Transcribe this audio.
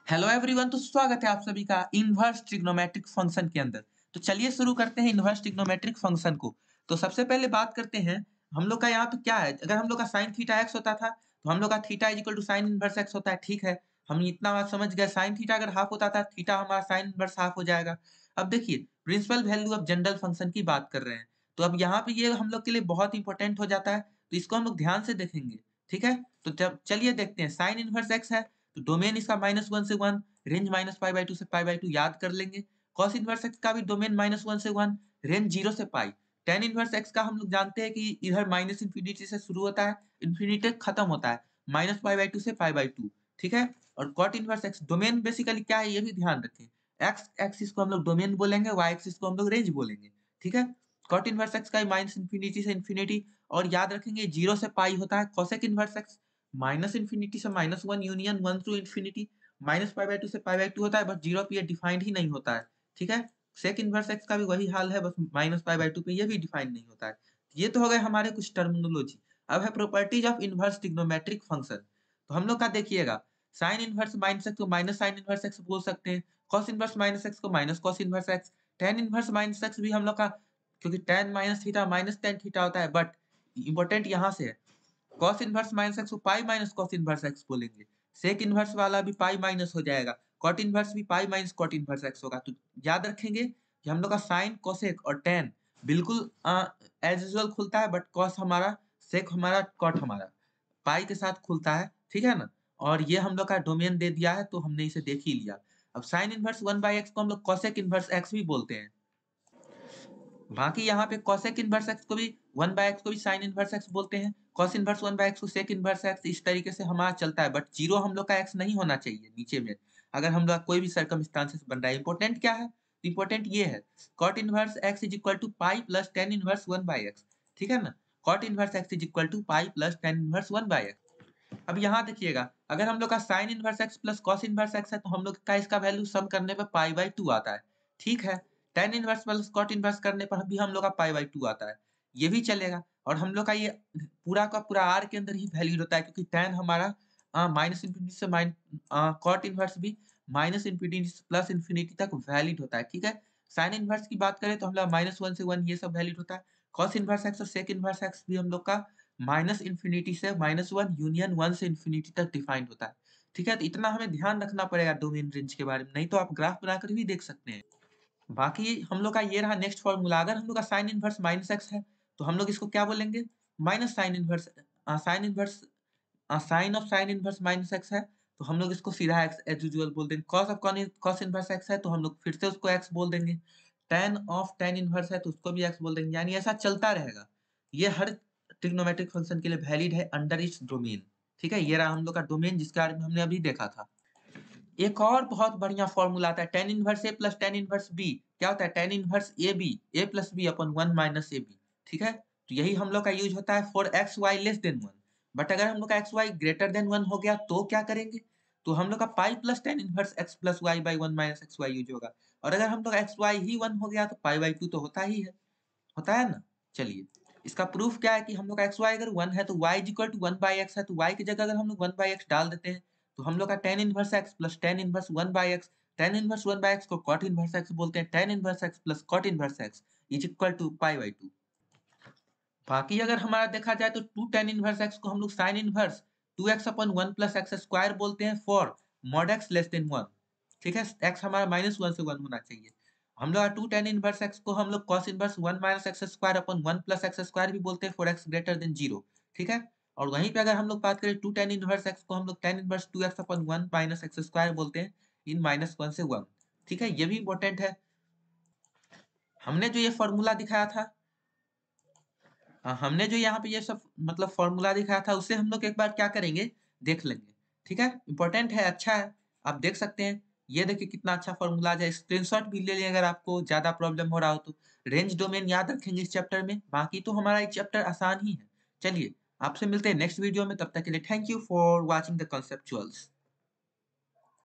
Hello everyone, तो स्वागत है आप सभी का इनवर्स ट्रिग्नोमेट्रिक फंक्शन के अंदर। तो चलिए शुरू करते हैं इनवर्स ट्रिग्नोमेट्रिक फंक्शन को। तो सबसे पहले बात करते हैं हम लोग का यहाँ पे क्या है। अगर हम लोग का साइन थीटा एक्स होता था तो हम लोग का theta is equal to sine inverse x होता है। ठीक है, हम इतना बात समझ गए। साइन थीटा अगर हाफ होता था, थीटा हमारा साइन इनवर्स हाफ हो जाएगा। अब देखिए, principal value of general function की बात कर रहे हैं, तो अब यहाँ पे ये हम लोग के लिए बहुत इंपॉर्टेंट हो जाता है, तो इसको हम लोग ध्यान से देखेंगे। ठीक है, तो जब चलिए देखते हैं। साइन इनवर्स एक्स है तो डोमेन इसका -1 से 1, रेंज -π/2 से π/2 याद कर लेंगे। कॉस इनवर्स एक्स का भी डोमेन -1 से 1, रेंज 0 से पाई। टेन इनवर्स एक्स का हम लोग जानते हैं कि इधर माइनस इंफिनिटी से शुरू होता है, इंफिनिटी खत्म होता है, -π/2 से π/2। ठीक है, और cot inverse x domain basically क्या है ये भी ध्यान रखें। एक्स एक्सिस को हम लोग डोमेन बोलेंगे, वाई एक्सिस को हम लोग रेंज बोलेंगे। ठीक है, कॉट इनवर्स एक्स का माइनस इंफिनिटी से इंफिनिटी, और याद रखेंगे 0 से पाई होता है। Cosec inverse x minus infinity से -1 यूनियन 1 थ्रू इंफिनिटी, -π/2 से π/2 होता है, बस 0 पे ये डिफाइंड ही नहीं होता है। ठीक है, सेक इनवर्स एक्स का भी वही हाल है, बस -π/2 पे ये भी डिफाइंड नहीं होता है। ये तो हो गए हमारे कुछ टर्मिनोलॉजी। अब है properties of inverse trigonometric function. तो हम लोग का देखिएगा, साइन इनवर्स माइनस एक्स को माइनस साइन इनवर्स एक्स बोल सकते हैं, कॉस इनवर्स माइनस एक्स को minus cos inverse x, tan inverse minus x भी हम लोग का, क्योंकि ten minus theta minus tan theta होता है, बट इंपॉर्टेंट यहाँ से है कॉस इनवर्स माइनस एक्स को pi minus cos inverse x बोलेंगे। सेक इनवर्स वाला भी पाई माइनस हो जाएगा, कॉट इनवर्स भी pi minus cot inverse x होगा। तो याद रखेंगे कि हम लोग का साइन कोसेक और टेन बिल्कुल एज यूजुअल खुलता है, बट कॉस हमारा, सेक हमारा, कॉट हमारा पाई के साथ खुलता है। ठीक है ना, और ये हम लोग का डोमेन दे दिया है तो हमने इसे देख ही लिया। अब साइन इनवर्स 1/x को हम लोग कोसेक इनवर्स एक्स भी बोलते हैं। बाकी यहाँ पे कोसेक इनवर्स एक्स को भी 1/x को भी साइन इनवर्स एक्स बोलते हैं, कॉस इनवर्स 1/x को सेक इनवर्स एक्स, इस तरीके से हमारा चलता है। बट जीरो हम लोग का एक्स नहीं होना चाहिए नीचे में, अगर हम लोग कोई भी सर्कमस्टांसेस बन रहा है। इंपॉर्टेंट क्या है, इंपॉर्टेंट ये है cot inverse x is equal to pi plus tan inverse 1/x। ठीक है ना, cot inverse x is equal to pi plus tan inverse 1/x। अब यहाँ देखिएगा, अगर हम लोग का sine inverse x plus cos inverse x है तो हम लोग का इसका वैल्यू सम करने पे π/2 आता है। ठीक है, tan inverse plus cot inverse करने पर भी हम लोग का π/2 आता है, ये भी चलेगा। और हम लोग का ये पूरा का पूरा आर के अंदर ही वैल्यू होता है, क्योंकि टेन हमारा माइनस इंफिनिटी से कॉट इनवर्स भी माइनस इंफिनिटी प्लस इंफिनिटी तक वैलिड होता है। ठीक है, साइन इनवर्स की बात करें तो हम लोग -1 से 1 ये सब वैलिड होता है। कॉस इनवर्स एक्स और सेक इनवर्स एक्स भी हम लोग का माइनस इंफिनिटी से -1 यूनियन 1 से इंफिनिटी तक डिफाइंड होता है। ठीक है, तो इतना हमें ध्यान रखना पड़ेगा डोमेन रेंज के बारे में, नहीं तो आप ग्राफ बनाकर भी देख सकते हैं। बाकी हम लोग का ये रहा नेक्स्ट फॉर्मूला। अगर हम लोग का साइन इनवर्स माइनस एक्स है तो हम लोग इसको क्या बोलेंगे, minus sine inverse, sine inverse, sine of sine inverse minus x है तो हम लोग इसको सीधा एक्स एज यूजुअल बोल देंगे। Cos of cos inverse x है तो हम लोग फिर से उसको एक्स बोल देंगे। टेन ऑफ टेन इनवर्स है तो उसको भी एक्स बोल देंगे, यानी ऐसा चलता रहेगा। ये हर ट्रिग्नोमेट्रिक फंक्शन के लिए वैलिड है अंडर इट्स डोमेन। ठीक है, ये रहा हम लोग का डोमेन जिसके बारे में हमने अभी देखा था। एक और बहुत बढ़िया फॉर्मूला आता है tan inverse A plus tan inverse B. क्या होता है, tan inverse A B, A plus B upon 1 minus A B. ठीक है, तो यही हम लोग का यूज होता है for x y less than 1। But अगर हम लोग का एक्स वाई ग्रेटर देन 1 हो गया तो क्या करेंगे, तो हम लोग का pi plus tan inverse x plus y by 1 minus x y use होगा। और अगर हम लोग एक्स वाई ही 1 हो गया तो π/2 तो होता ही है, होता है ना। चलिए, इसका प्रूफ क्या है कि हम लोग का एक्स वाई अगर 1 है तो y is equal to 1/x है, तो y की जगह अगर हम लोग 1/x डाल देते हैं तो हम लोग का tan inverse x plus tan inverse 1/x, tan inverse 1/x को कॉट इनवर्स एक्स बोलते हैं, tan inverse x plus cot inverse x is equal to π/2। बाकी अगर हमारा देखा जाए तो टू टेन इनवर्स एक्स को हम लोग साइन इनवर्स 2x अपन 1 प्लस एक्स स्क्वायर बोलते हैं for mod x less than 1। ठीक है, एक्स हमारा -1 से 1 होना चाहिए। हम लोग टू टेन इनवर्स एक्स को हम लोग cos inverse 1 minus x square upon 1 plus x square भी बोलते हैं फॉर एक्स ग्रेटर देन 0। ठीक है, और वहीं पे अगर हम लोग बात करें टू टेन इनवर्स एक्स को हम लोग टेन इनवर्स 2x अपन 1 माइनस एक्स स्क्वायर बोलते हैं इन -1 से 1। ठीक है, ये भी इंपॉर्टेंट है। हमने जो ये फॉर्मूला दिखाया था, हाँ, हमने जो यहाँ पे ये सब मतलब फॉर्मूला दिखाया था उससे हम लोग एक बार क्या करेंगे, देख लेंगे। ठीक है, इंपॉर्टेंट है, अच्छा है, आप देख सकते हैं। ये देखिए कितना अच्छा फॉर्मूला है, स्क्रीनशॉट भी ले लें अगर आपको ज्यादा प्रॉब्लम हो रहा हो तो। रेंज डोमेन याद रखेंगे इस चैप्टर में, बाकी तो हमारा ये चैप्टर आसान ही है। चलिए, आपसे मिलते हैं नेक्स्ट वीडियो में, तब तक के लिए thank you for watching the कॉन्सेप्चुअल्स।